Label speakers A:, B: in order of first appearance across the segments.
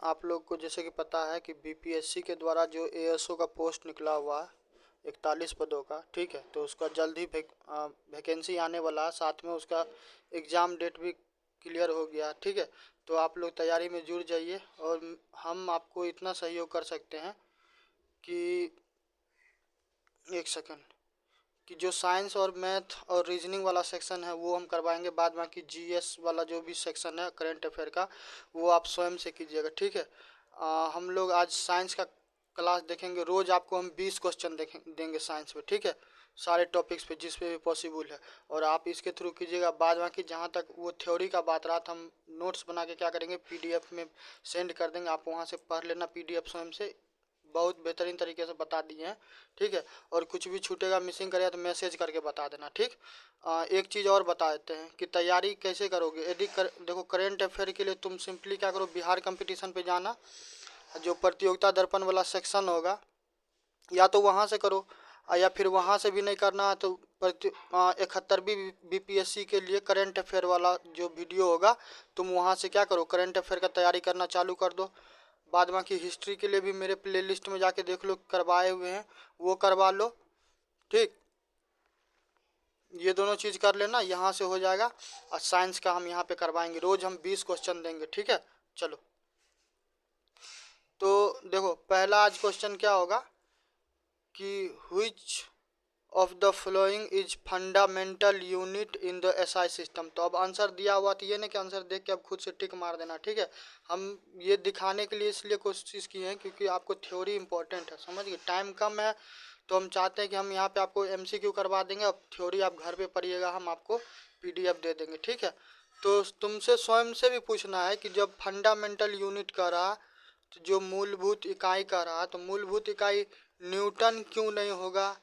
A: आप लोग को जैसे कि पता है कि बीपीएससी के द्वारा जो एएसओ का पोस्ट निकला हुआ है 41 पदों का, ठीक है। तो उसका जल्द ही वैकेंसी आने वाला है, साथ में उसका एग्ज़ाम डेट भी क्लियर हो गया, ठीक है। तो आप लोग तैयारी में जुड़ जाइए और हम आपको इतना सहयोग कर सकते हैं कि एक सेकंड, कि जो साइंस और मैथ और रीजनिंग वाला सेक्शन है वो हम करवाएंगे, बाद बाकी जीएस वाला जो भी सेक्शन है करंट अफेयर का वो आप स्वयं से कीजिएगा, ठीक है। हम लोग आज साइंस का क्लास देखेंगे, रोज़ आपको हम 20 क्वेश्चन देंगे साइंस पे, ठीक है, सारे टॉपिक्स पे जिस पे भी पॉसिबल है, और आप इसके थ्रू कीजिएगा। बाद बाकी जहाँ तक वो थ्योरी का बात रहा था, हम नोट्स बना के क्या करेंगे, पीडीएफ में सेंड कर देंगे, आप वहाँ से पढ़ लेना पीडीएफ स्वयं से, बहुत बेहतरीन तरीके से बता दिए हैं, ठीक है। और कुछ भी छूटेगा, मिसिंग करेगा तो मैसेज करके बता देना, ठीक। एक चीज़ और बता देते हैं कि तैयारी कैसे करोगे। यदि देखो करेंट अफेयर के लिए तुम सिंपली क्या करो, बिहार कंपटीशन पे जाना, जो प्रतियोगिता दर्पण वाला सेक्शन होगा या तो वहाँ से करो, या फिर वहाँ से भी नहीं करना है तो 71वीं बीपीएससी के लिए करंट अफेयर वाला जो वीडियो होगा तुम वहाँ से क्या करो, करंट अफेयर का तैयारी करना चालू कर दो। बाद बाकी हिस्ट्री के लिए भी मेरे प्लेलिस्ट में जाके देख लो, करवाए हुए हैं, वो करवा लो, ठीक। ये दोनों चीज़ कर लेना, यहाँ से हो जाएगा। और साइंस का हम यहाँ पे करवाएंगे, रोज़ हम 20 क्वेश्चन देंगे, ठीक है। चलो, तो देखो पहला आज क्वेश्चन क्या होगा कि which of the following is fundamental unit in the SI system. तो अब आंसर दिया हुआ, तो ये नहीं कि आंसर देख के अब खुद से टिक मार देना, ठीक है। हम ये दिखाने के लिए इसलिए कोशिश की है क्योंकि आपको थ्योरी इंपॉर्टेंट है, समझ गए, टाइम कम है, तो हम चाहते हैं कि हम यहाँ पे आपको एमसीक्यू करवा देंगे, अब थ्योरी आप घर पे पढ़िएगा, हम आपको पीडीएफ दे देंगे, ठीक है। तो तुमसे स्वयं से भी पूछना है कि जब फंडामेंटल यूनिट का रहा, तो जो मूलभूत इकाई का रहा, तो मूलभूत इकाई न्यूटन क्यों नहीं होगा,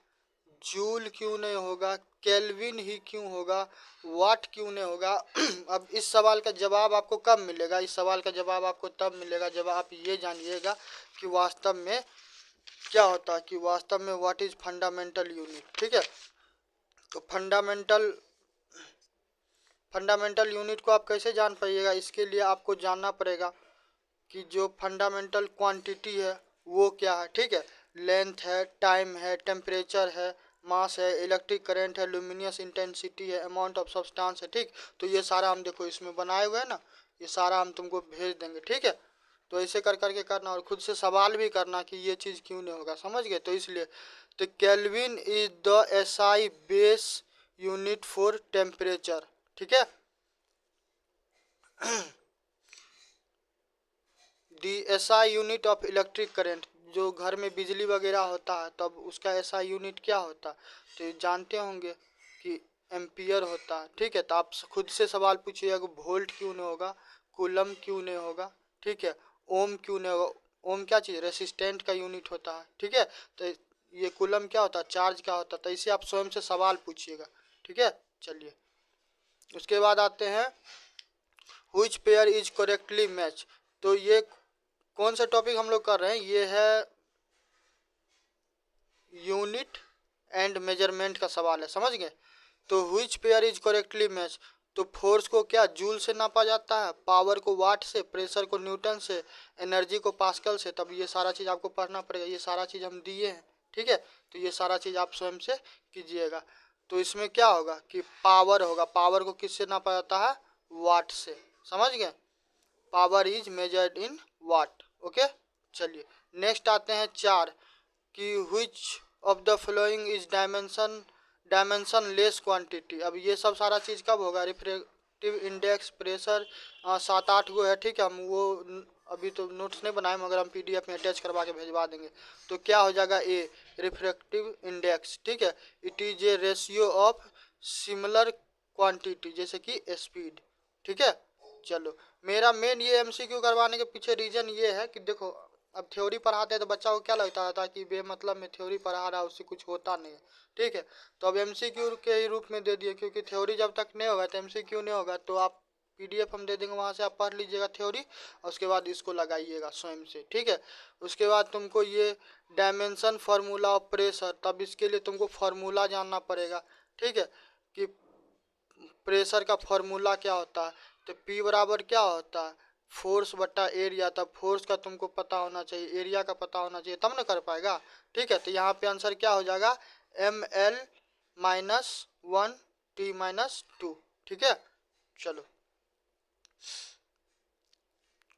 A: जूल क्यों नहीं होगा, केल्विन ही क्यों होगा, वाट क्यों नहीं होगा। अब इस सवाल का जवाब आपको कब मिलेगा, इस सवाल का जवाब आपको तब मिलेगा जब आप ये जानिएगा कि वास्तव में क्या होता है, कि वास्तव में व्हाट इज फंडामेंटल यूनिट, ठीक है। तो फंडामेंटल यूनिट को आप कैसे जान पाइएगा, इसके लिए आपको जानना पड़ेगा कि जो फंडामेंटल क्वांटिटी है वो क्या है, ठीक है। लेंथ है, टाइम है, टेम्परेचर है, मास है, इलेक्ट्रिक करंट है, लुमिनियस इंटेंसिटी है, अमाउंट ऑफ सब्सटेंस है, ठीक। तो ये सारा हम देखो इसमें बनाए हुए हैं ना, ये सारा हम तुमको भेज देंगे, ठीक है। तो ऐसे कर करके करना और खुद से सवाल भी करना कि ये चीज़ क्यों नहीं होगा, समझ गए। तो इसलिए तो kelvin is the SI base unit for temperature, ठीक है। The SI unit of electric current, जो घर में बिजली वगैरह होता है तब उसका एसआई यूनिट क्या होता है, तो जानते होंगे कि एम्पियर होता है, ठीक है। तो आप खुद से सवाल पूछिएगा कि वोल्ट क्यों नहीं होगा, कूलम क्यों नहीं होगा, ठीक है, ओम क्यों नहीं होगा। ओम क्या चीज़, रेसिस्टेंट का यूनिट होता है, ठीक है। तो ये कूलम क्या होता है, चार्ज क्या होता है। तो इसे आप स्वयं से सवाल पूछिएगा, ठीक है। चलिए, उसके बाद आते हैं which pair is correctly match. तो ये कौन सा टॉपिक हम लोग कर रहे हैं, ये है यूनिट एंड मेजरमेंट का सवाल है, समझ गए। तो which pair is correctly match, तो फोर्स को क्या जूल से नापा जाता है, पावर को वाट से, प्रेशर को न्यूटन से, एनर्जी को पास्कल से। तब ये सारा चीज़ आपको पढ़ना पड़ेगा, ये सारा चीज़ हम दिए हैं, ठीक है। तो ये सारा चीज़ आप स्वयं से कीजिएगा। तो इसमें क्या होगा कि पावर होगा, पावर को किससे नापा जाता है, वाट से, समझ गए। Power is measured in watt, okay. चलिए नेक्स्ट आते हैं 4 कि which of the following is dimensionless quantity. अब ये सब सारा चीज़ कब होगा, रिफ्रैक्टिव इंडेक्स, प्रेशर, 7-8 गो है, ठीक है। हम वो अभी तो नोट्स नहीं बनाए मगर हम पीडीएफ में अटैच करवा के भिजवा देंगे। तो क्या हो जाएगा, ए रिफ्रैक्टिव इंडेक्स, ठीक है। It is a ratio of similar quantity, जैसे कि स्पीड, ठीक है। चलो, मेरा मेन ये एमसीक्यू करवाने के पीछे रीज़न ये है कि देखो अब थ्योरी पढ़ाते हैं तो बच्चा को क्या लगता था कि बेमतलब में थ्योरी पढ़ा रहा है, उससे कुछ होता नहीं है, ठीक है। तो अब एमसीक्यू के ही रूप में दे दिए, क्योंकि थ्योरी जब तक नहीं होगा तो एमसीक्यू नहीं होगा। तो आप पीडीएफ हम दे देंगे, वहाँ से आप पढ़ लीजिएगा थ्योरी और उसके बाद इसको लगाइएगा स्वयं से, ठीक है। उसके बाद तुमको ये डायमेंशन फार्मूला ऑफ प्रेशर, तब इसके लिए तुमको फार्मूला जानना पड़ेगा, ठीक है, कि प्रेशर का फार्मूला क्या होता है। तो P बराबर क्या होता है, फोर्स बट्टा एरिया, तब फोर्स का तुमको पता होना चाहिए, एरिया का पता होना चाहिए, तब ना कर पाएगा। ठीक है, तो यहाँ पे आंसर क्या हो जाएगा, ml माइनस 1 t माइनस 2। ठीक है, चलो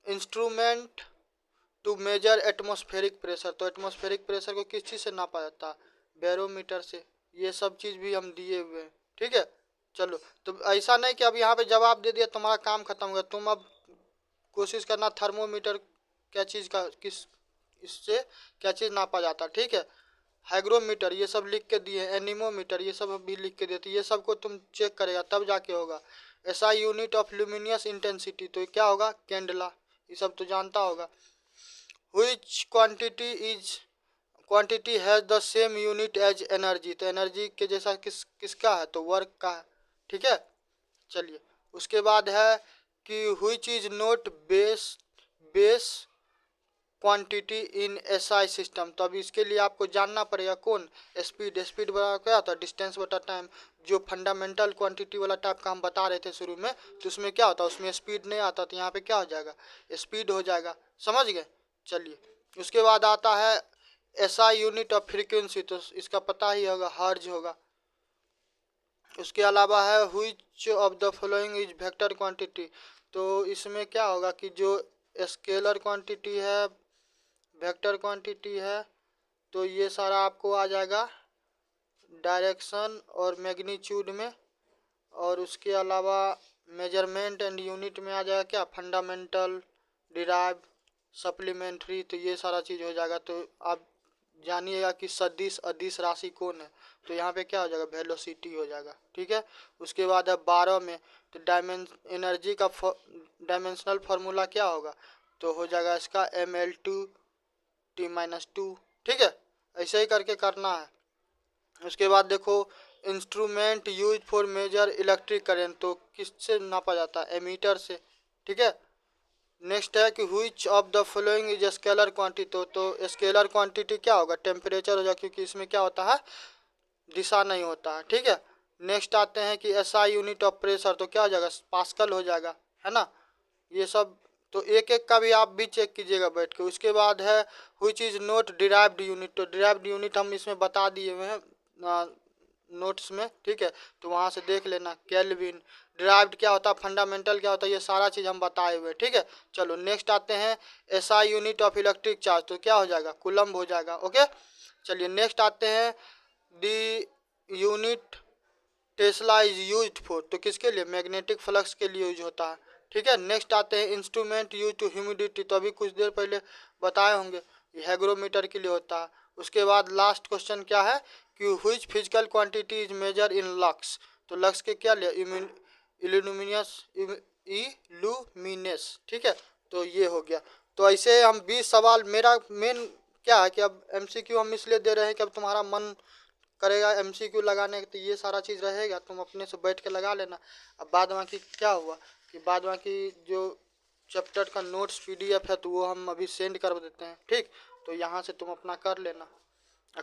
A: instrument to measure atmospheric pressure, तो एटमॉस्फेरिक प्रेशर को किस चीज़ से नापा जाता है, बैरोमीटर से। ये सब चीज़ भी हम दिए हुए हैं। ठीक है, चलो तो ऐसा नहीं कि अब यहाँ पे जवाब दे दिया तुम्हारा काम खत्म हो गया, तुम अब कोशिश करना थर्मोमीटर क्या चीज़ का, किस इससे क्या चीज़ नापा जाता है। ठीक है, हाइग्रोमीटर ये सब लिख के दिए, एनीमोमीटर ये सब भी लिख के देते, ये सब को तुम चेक करेगा तब जाके होगा। ऐसा यूनिट ऑफ ल्यूमिनियस इंटेंसिटी, तो क्या होगा, कैंडला, ये सब तो जानता होगा। Which quantity has the same unit as energy, तो एनर्जी के जैसा किसका है, तो वर्क का है। ठीक है, चलिए उसके बाद है कि which is not base quantity in SI system, तो अब इसके लिए आपको जानना पड़ेगा कौन, स्पीड बराबर क्या होता है, डिस्टेंस बटा टाइम। जो फंडामेंटल क्वांटिटी वाला टाइप का हम बता रहे थे शुरू में, तो उसमें क्या होता है, उसमें स्पीड नहीं आता, तो यहाँ पे क्या हो जाएगा, स्पीड हो जाएगा। समझ गए, चलिए उसके बाद आता है एसआई यूनिट ऑफ फ्रीक्वेंसी, तो इसका पता ही होगा, हर्ज होगा। उसके अलावा है which of the following is vector quantity, तो इसमें क्या होगा कि जो स्केलर क्वांटिटी है, वेक्टर क्वांटिटी है, तो ये सारा आपको आ जाएगा डायरेक्शन और मैग्नीट्यूड में। और उसके अलावा मेजरमेंट एंड यूनिट में आ जाएगा क्या, फंडामेंटल, डिराइव, सप्लीमेंट्री, तो ये सारा चीज़ हो जाएगा। तो आप जानिएगा कि सदिश अदिश राशि कौन है, तो यहाँ पे क्या हो जाएगा, वेलोसिटी हो जाएगा। ठीक है, उसके बाद है 12 में, तो एनर्जी का डायमेंशनल फार्मूला क्या होगा, तो हो जाएगा इसका ml2 t-2। ठीक है, ऐसे ही करके करना है। उसके बाद देखो instrument use for measure electric current, तो किससे नापा जाता है, एमीटर से। ठीक है, नेक्स्ट है कि which of the following is scalar quantity, तो स्केलर क्वांटिटी क्या होगा, टेम्परेचर हो जाएगा, क्योंकि इसमें क्या होता है, दिशा नहीं होता है। ठीक है, नेक्स्ट आते हैं कि एसआई यूनिट ऑफ प्रेशर, तो क्या हो जाएगा, पास्कल हो जाएगा, है ना। ये सब तो एक एक का भी आप भी चेक कीजिएगा बैठ के। उसके बाद है which is not derived unit, तो डिराइव्ड यूनिट हम इसमें बता दिए हुए हैं नोट्स में। ठीक है, तो वहाँ से देख लेना। केल्विन, डिराइव्ड क्या होता है, फंडामेंटल क्या होता है, ये सारा चीज़ हम बताए हुए। ठीक है, चलो नेक्स्ट आते हैं SI unit of electric charge, तो क्या हो जाएगा, कूलम्ब हो जाएगा। ओके, चलिए नेक्स्ट आते हैं दी unit Tesla is used for, तो किसके लिए, मैग्नेटिक फ्लक्स के लिए यूज होता है। ठीक है, नेक्स्ट आते हैं इंस्ट्रूमेंट यूज टू ह्यूमिडिटी, तो अभी कुछ देर पहले बताए होंगे, हैग्रोमीटर के लिए होता है। उसके बाद लास्ट क्वेश्चन क्या है कि which physical quantity is measure in lux, तो लक्स के क्या लिए, इल्यूमिनस। ठीक है, तो ये हो गया। तो ऐसे हम 20 सवाल, मेरा मेन क्या है कि अब एमसीक्यू हम इसलिए दे रहे हैं कि अब तुम्हारा मन करेगा एमसीक्यू लगाने के, तो ये सारा चीज़ रहेगा, तुम अपने से बैठ के लगा लेना। अब बाद बाकी क्या हुआ कि बाद बाकी जो चैप्टर का नोट्स पीडीएफ है, तो वो हम अभी सेंड कर देते हैं। ठीक, तो यहाँ से तुम अपना कर लेना।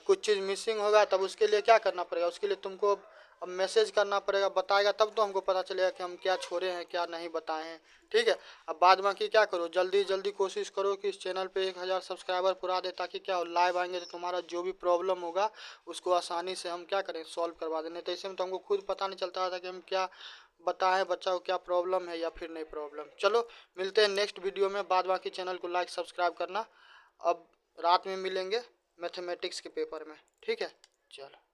A: कुछ चीज़ मिसिंग होगा तब उसके लिए क्या करना पड़ेगा, उसके लिए तुमको अब मैसेज करना पड़ेगा, बताएगा तब तो हमको पता चलेगा कि हम क्या छोड़े हैं क्या नहीं बताए हैं। ठीक है, अब बाद बाकी क्या करो, जल्दी जल्दी कोशिश करो कि इस चैनल पे 1000 सब्सक्राइबर पूरा दे, ताकि क्या हो, लाइव आएंगे तो तुम्हारा जो भी प्रॉब्लम होगा उसको आसानी से हम क्या करें, सॉल्व करवा दें। तो इससे में तो हमको खुद पता नहीं चलता था कि हम क्या बताएं, बच्चा को क्या प्रॉब्लम है या फिर नहीं प्रॉब्लम। चलो मिलते हैं नेक्स्ट वीडियो में, बाद बाकी चैनल को लाइक सब्सक्राइब करना। अब रात में मिलेंगे मैथमेटिक्स के पेपर में। ठीक है, चलो।